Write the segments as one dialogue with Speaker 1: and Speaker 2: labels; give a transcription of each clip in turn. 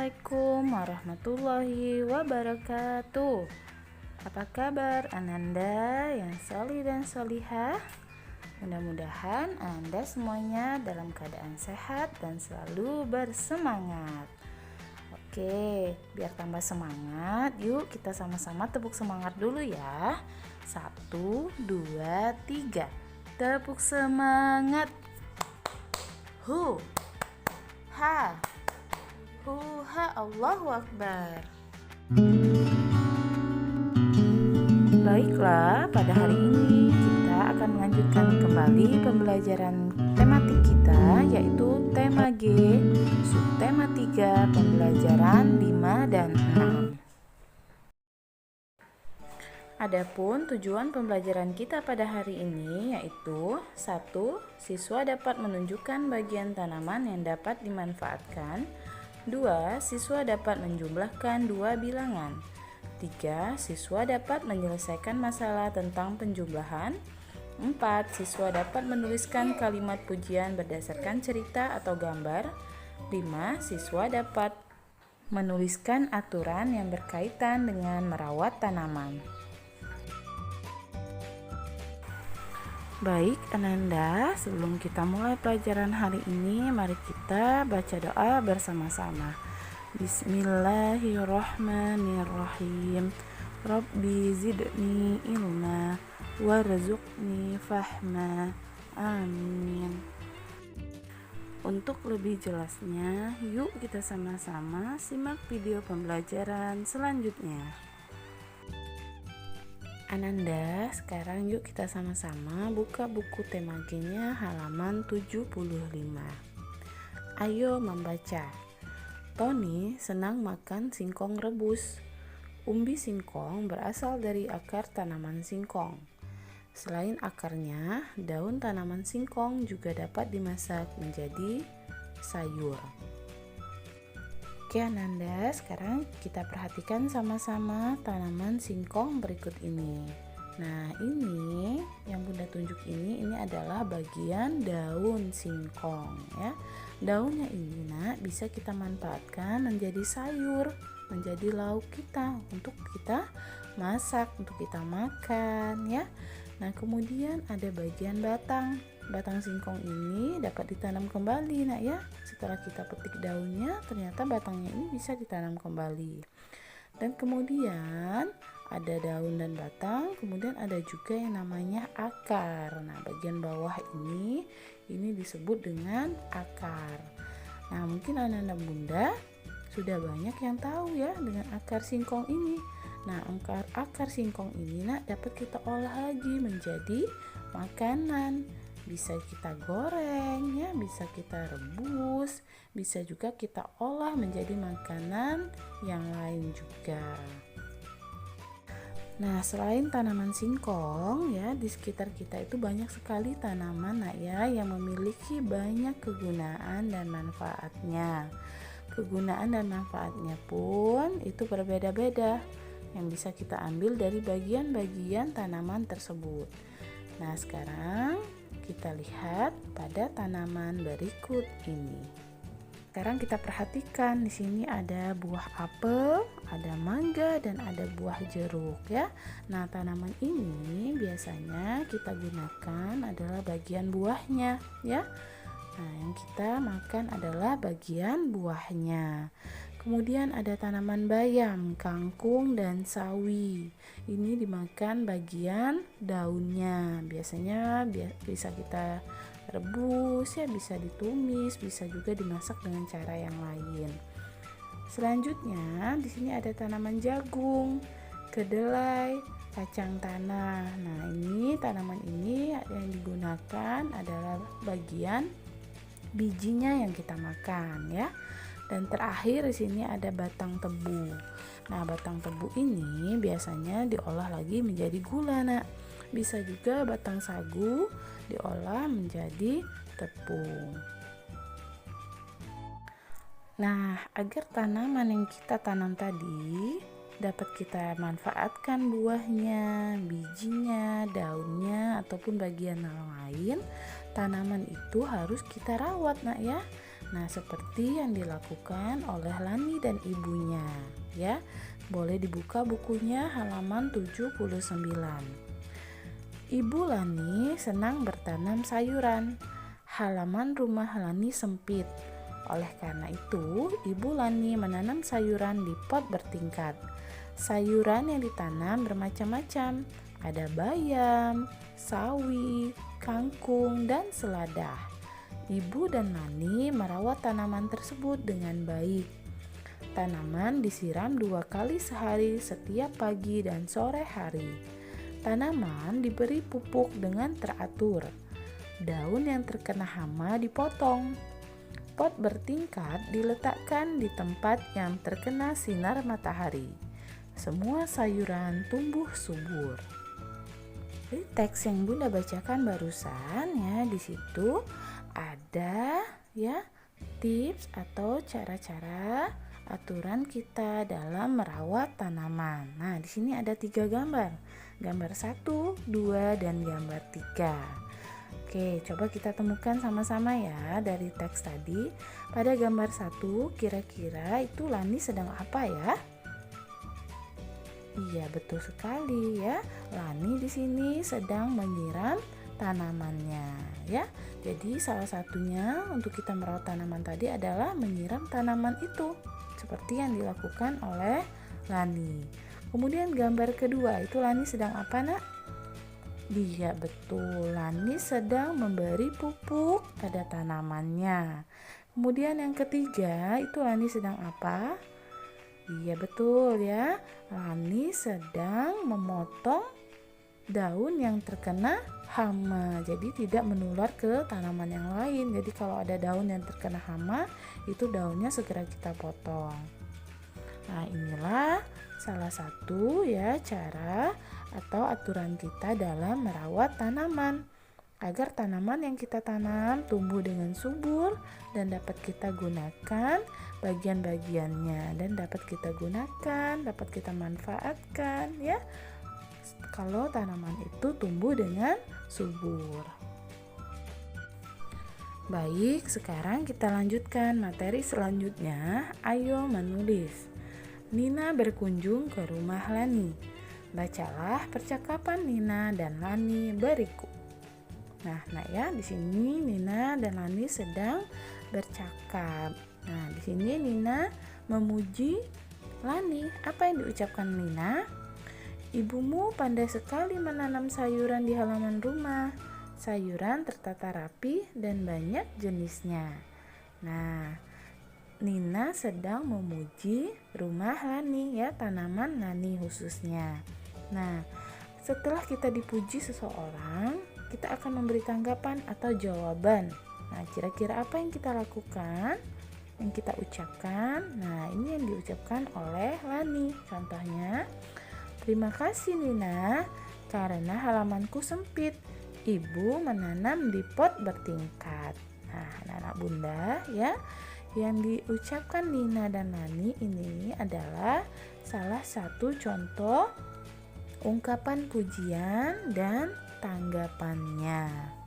Speaker 1: Assalamualaikum warahmatullahi wabarakatuh. Apa kabar Ananda yang solih dan solihah? Mudah-mudahan Anda semuanya dalam keadaan sehat dan selalu bersemangat. Oke, biar tambah semangat, yuk kita sama-sama tepuk semangat dulu ya. 1, 2, 3. Tepuk semangat. Hu, ha, huha, Allahu Akbar. Baiklah, pada hari ini kita akan melanjutkan kembali pembelajaran tematik kita, yaitu tema G, subtema 3, pembelajaran 5 dan 6. Adapun tujuan pembelajaran kita pada hari ini yaitu 1. Siswa dapat menunjukkan bagian tanaman yang dapat dimanfaatkan. 2. Siswa dapat menjumlahkan 2 bilangan. 3. Siswa dapat menyelesaikan masalah tentang penjumlahan. 4. Siswa dapat menuliskan kalimat pujian berdasarkan cerita atau gambar. 5. Siswa dapat menuliskan aturan yang berkaitan dengan merawat tanaman. Baik Ananda, sebelum kita mulai pelajaran hari ini, mari kita baca doa bersama-sama. Bismillahirrahmanirrahim. Rabbi zidni ilma warzuqni fahma. Amin. Untuk lebih jelasnya, yuk kita sama-sama simak video pembelajaran selanjutnya. Ananda, sekarang yuk kita sama-sama buka buku tema G-nya halaman 75. Ayo membaca. Tony senang makan singkong rebus. Umbi singkong berasal dari akar tanaman singkong. Selain akarnya, daun tanaman singkong juga dapat dimasak menjadi sayur. Oke Ananda, sekarang kita perhatikan sama-sama tanaman singkong berikut ini. Nah ini yang Bunda tunjuk ini adalah bagian daun singkong ya. Daunnya ini bisa kita manfaatkan menjadi sayur, menjadi lauk kita untuk kita masak, untuk kita makan ya. Nah kemudian ada bagian batang. Batang singkong ini dapat ditanam kembali ya. Setelah kita petik daunnya, ternyata batangnya ini bisa ditanam kembali. Dan kemudian ada daun dan batang, kemudian ada juga yang namanya akar. Nah, bagian bawah ini disebut dengan akar. Nah, mungkin anak-anak Bunda sudah banyak yang tahu ya dengan akar singkong ini. Nah, akar singkong ini dapat kita olah lagi menjadi makanan. Bisa kita goreng ya, bisa kita rebus, bisa juga kita olah menjadi makanan yang lain juga. Nah, selain tanaman singkong ya, di sekitar kita itu banyak sekali tanaman yang memiliki banyak kegunaan dan manfaatnya. Kegunaan dan manfaatnya pun itu berbeda-beda yang bisa kita ambil dari bagian-bagian tanaman tersebut. Nah, sekarang kita lihat pada tanaman berikut ini. Sekarang kita perhatikan di sini ada buah apel, ada mangga dan ada buah jeruk ya. Nah, tanaman ini biasanya kita gunakan adalah bagian buahnya ya. Nah, yang kita makan adalah bagian buahnya. Kemudian ada tanaman bayam, kangkung, dan sawi. Ini dimakan bagian daunnya. Biasanya bisa kita rebus ya, bisa ditumis, bisa juga dimasak dengan cara yang lain. Selanjutnya di sini ada tanaman jagung, kedelai, kacang tanah. Nah, ini tanaman ini yang digunakan adalah bagian bijinya yang kita makan ya. Dan terakhir di sini ada batang tebu. Nah, batang tebu ini biasanya diolah lagi menjadi gula, Nak. Bisa juga batang sagu diolah menjadi tepung. Nah, agar tanaman yang kita tanam tadi dapat kita manfaatkan buahnya, bijinya, daunnya ataupun bagian yang lain, tanaman itu harus kita rawat, Nak ya. Nah, seperti yang dilakukan oleh Lani dan ibunya, ya. Boleh dibuka bukunya halaman 79. Ibu Lani senang bertanam sayuran. Halaman rumah Lani sempit. Oleh karena itu, Ibu Lani menanam sayuran di pot bertingkat. Sayuran yang ditanam bermacam-macam. Ada bayam, sawi, kangkung, dan selada. Ibu dan Lani merawat tanaman tersebut dengan baik. Tanaman disiram 2 kali sehari setiap pagi dan sore hari. Tanaman diberi pupuk dengan teratur. Daun yang terkena hama dipotong. Pot bertingkat diletakkan di tempat yang terkena sinar matahari. Semua sayuran tumbuh subur. Di teks yang Bunda bacakan barusan, ya, di situ ada, ya, tips atau cara-cara aturan kita dalam merawat tanaman. Nah, di sini ada 3 gambar. Gambar 1, 2, dan gambar 3. Oke, coba kita temukan sama-sama ya dari teks tadi. Pada gambar 1, kira-kira itu Lani sedang apa ya? Iya, betul sekali ya. Lani di sini sedang menyiram tanamannya, ya. Jadi salah satunya untuk kita merawat tanaman tadi adalah menyiram tanaman itu, seperti yang dilakukan oleh Lani. Kemudian gambar kedua, itu Lani sedang apa, Nak? Iya, betul. Lani sedang memberi pupuk pada tanamannya. Kemudian yang ketiga, itu Lani sedang apa? Iya, betul ya. Lani sedang memotong daun yang terkena hama. Jadi tidak menular ke tanaman yang lain. Jadi kalau ada daun yang terkena hama, itu daunnya segera kita potong. Nah, inilah salah satu ya cara atau aturan kita dalam merawat tanaman, agar tanaman yang kita tanam tumbuh dengan subur dan dapat kita gunakan bagian-bagiannya, dan dapat kita gunakan, dapat kita manfaatkan ya, kalau tanaman itu tumbuh dengan subur. Baik, sekarang kita lanjutkan materi selanjutnya. Ayo menulis. Nina berkunjung ke rumah Lani. Bacalah percakapan Nina dan Lani berikut. Nah, ya, di sini Nina dan Lani sedang bercakap. Nah, di sini Nina memuji Lani. Apa yang diucapkan Nina? Ibumu pandai sekali menanam sayuran di halaman rumah. Sayuran tertata rapi dan banyak jenisnya. Nah, Nina sedang memuji rumah Lani ya, tanaman Lani khususnya. Nah, setelah kita dipuji seseorang, kita akan memberi tanggapan atau jawaban. Nah, kira-kira apa yang kita lakukan? Yang kita ucapkan? Nah, ini yang diucapkan oleh Lani. Contohnya, terima kasih Nina, karena halamanku sempit. Ibu menanam di pot bertingkat. Nah, anak-anak Bunda ya, yang diucapkan Nina dan Lani ini adalah salah satu contoh ungkapan pujian dan tanggapannya.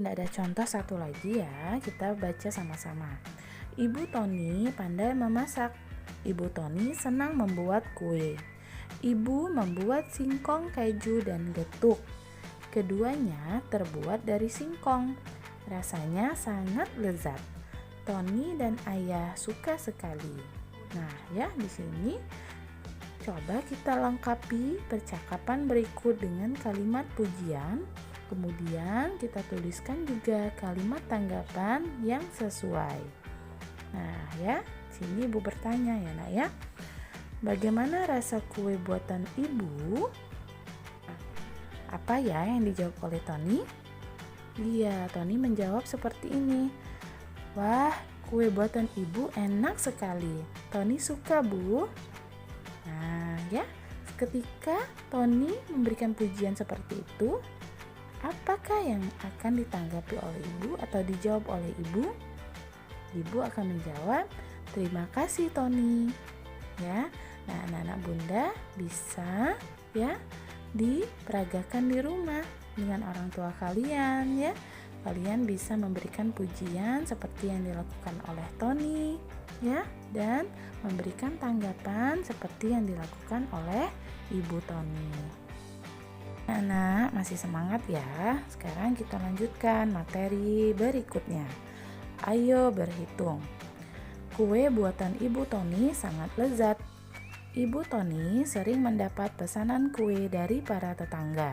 Speaker 1: Ada contoh satu lagi ya, kita baca sama-sama. Ibu Toni pandai memasak. Ibu Toni senang membuat kue. Ibu membuat singkong keju dan getuk. Keduanya terbuat dari singkong. Rasanya sangat lezat. Toni dan ayah suka sekali. Nah, ya, di sini coba kita lengkapi percakapan berikut dengan kalimat pujian. Kemudian kita tuliskan juga kalimat tanggapan yang sesuai. Nah, ya, sini Ibu bertanya ya, Nak ya. Bagaimana rasa kue buatan Ibu? Apa ya yang dijawab oleh Toni? Iya, Toni menjawab seperti ini. Wah, kue buatan Ibu enak sekali. Toni suka, Bu. Nah, ya, ketika Toni memberikan pujian seperti itu, apakah yang akan ditanggapi oleh Ibu atau dijawab oleh Ibu? Ibu akan menjawab, terima kasih Toni. Ya, nah anak-anak Bunda bisa ya diperagakan di rumah dengan orang tua kalian ya. kalian bisa memberikan pujian seperti yang dilakukan oleh Tony, ya, dan memberikan tanggapan seperti yang dilakukan oleh Ibu Tony. Anak masih semangat ya? Sekarang kita lanjutkan materi berikutnya. Ayo berhitung. Kue buatan Ibu Tony sangat lezat. Ibu Tony sering mendapat pesanan kue dari para tetangga.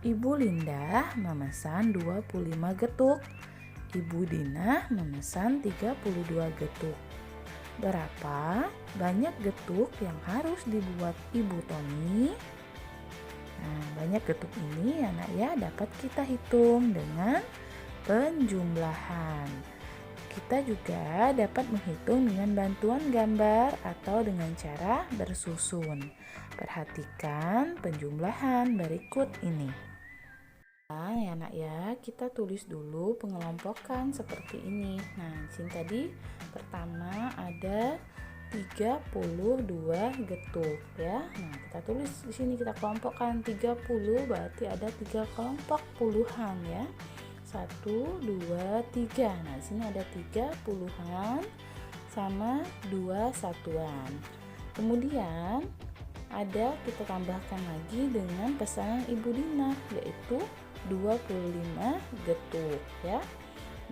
Speaker 1: Ibu Linda memesan 25 getuk. Ibu Dina memesan 32 getuk. Berapa banyak getuk yang harus dibuat Ibu Tony? Nah, banyak getuk ini anak ya dapat kita hitung dengan penjumlahan. Kita juga dapat menghitung dengan bantuan gambar atau dengan cara bersusun. Perhatikan penjumlahan berikut ini. Ya anak ya, kita tulis dulu pengelompokan seperti ini. Nah, di sini tadi pertama ada 32 getuk ya. Nah, kita tulis di sini, kita kelompokkan 30 berarti ada 3 kelompok puluhan ya. 1 2 3. Nah, di sini ada 3 puluhan sama 2 satuan. Kemudian ada kita tambahkan lagi dengan pesanan Ibu Dina, yaitu 25 getuk ya.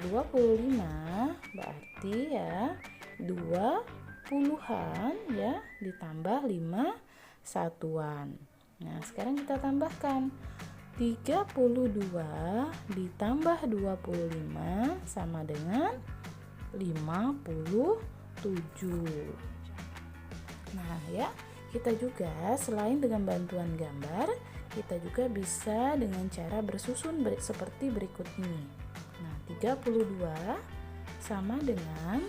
Speaker 1: 25 berarti ya 2 puluhan ya ditambah 5 satuan. Nah, sekarang kita tambahkan 32 ditambah 25 sama dengan 57. Nah, ya, kita juga selain dengan bantuan gambar, kita juga bisa dengan cara bersusun seperti berikut ini. Nah, 32 sama dengan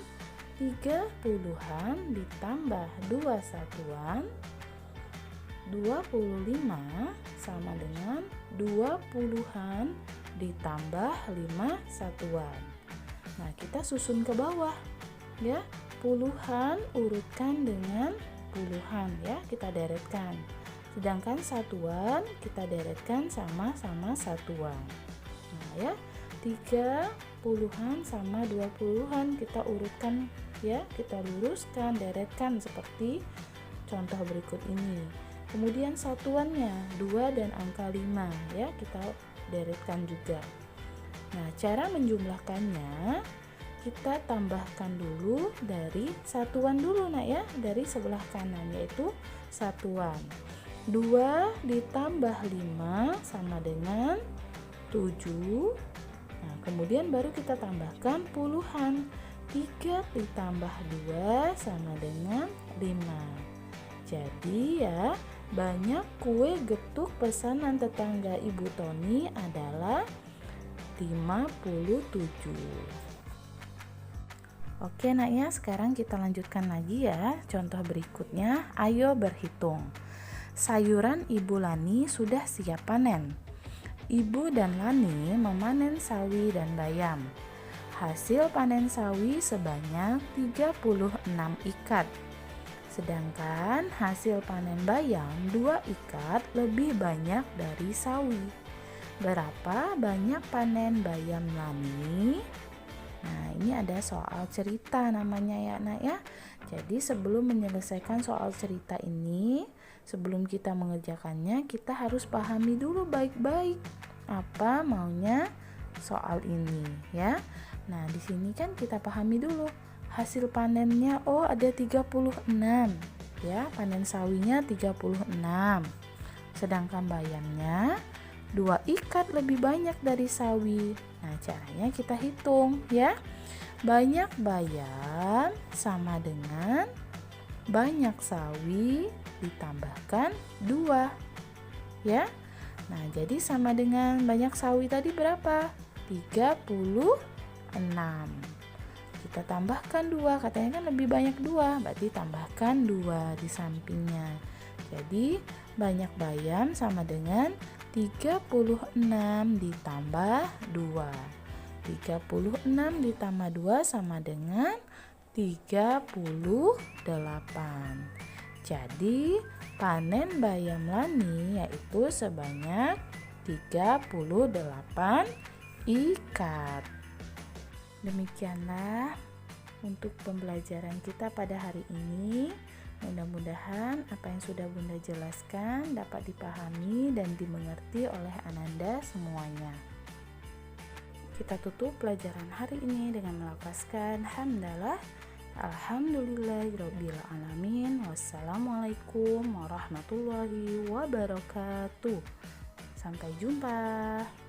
Speaker 1: 3 puluhan ditambah 2 satuan. 25 sama dengan 2 puluhan ditambah 5 satuan. Nah, kita susun ke bawah ya. Puluhan urutkan dengan puluhan ya, kita deretkan. Sedangkan satuan kita deretkan sama-sama satuan. Nah ya, 3 puluhan sama 2 puluhan kita urutkan ya, kita luruskan, deretkan seperti contoh berikut ini. Kemudian satuannya 2 dan angka 5 ya, kita deretkan juga. Nah, cara menjumlahkannya kita tambahkan dulu dari satuan dulu nak ya, dari sebelah kanan yaitu satuan. 2 ditambah 5 sama dengan 7. Nah, kemudian baru kita tambahkan puluhan. 3 ditambah 2 sama dengan 5. Jadi ya, banyak kue getuk pesanan tetangga Ibu Tony adalah 57. Oke nak ya, sekarang kita lanjutkan lagi ya. Contoh berikutnya, ayo berhitung. Sayuran Ibu Lani sudah siap panen. Ibu dan Lani memanen sawi dan bayam. Hasil panen sawi sebanyak 36 ikat. Sedangkan hasil panen bayam 2 ikat lebih banyak dari sawi. Berapa banyak panen bayam Lani? Nah, ini ada soal cerita namanya ya nak ya. Jadi sebelum menyelesaikan soal cerita ini, sebelum kita mengerjakannya, kita harus pahami dulu baik-baik apa maunya soal ini ya. Nah, di sini kan kita pahami dulu hasil panennya, oh ada 36 ya, panen sawinya 36. Sedangkan bayamnya 2 ikat lebih banyak dari sawi. Nah, caranya kita hitung ya. Banyak bayam sama dengan banyak sawi ditambahkan 2 ya. Nah, jadi sama dengan banyak sawi tadi berapa? 36. Kita tambahkan 2, katanya kan lebih banyak 2, berarti tambahkan 2 di sampingnya. Jadi banyak bayam sama dengan 36 ditambah 2. 36 ditambah 2 sama dengan 38. Jadi panen bayam Lani yaitu sebanyak 38 ikat. Demikianlah untuk pembelajaran kita pada hari ini. Mudah-mudahan apa yang sudah Bunda jelaskan dapat dipahami dan dimengerti oleh Ananda semuanya. Kita tutup pelajaran hari ini dengan melafazkan hamdalah. Alhamdulillahirabbil alamin. Wassalamualaikum warahmatullahi wabarakatuh. Sampai jumpa.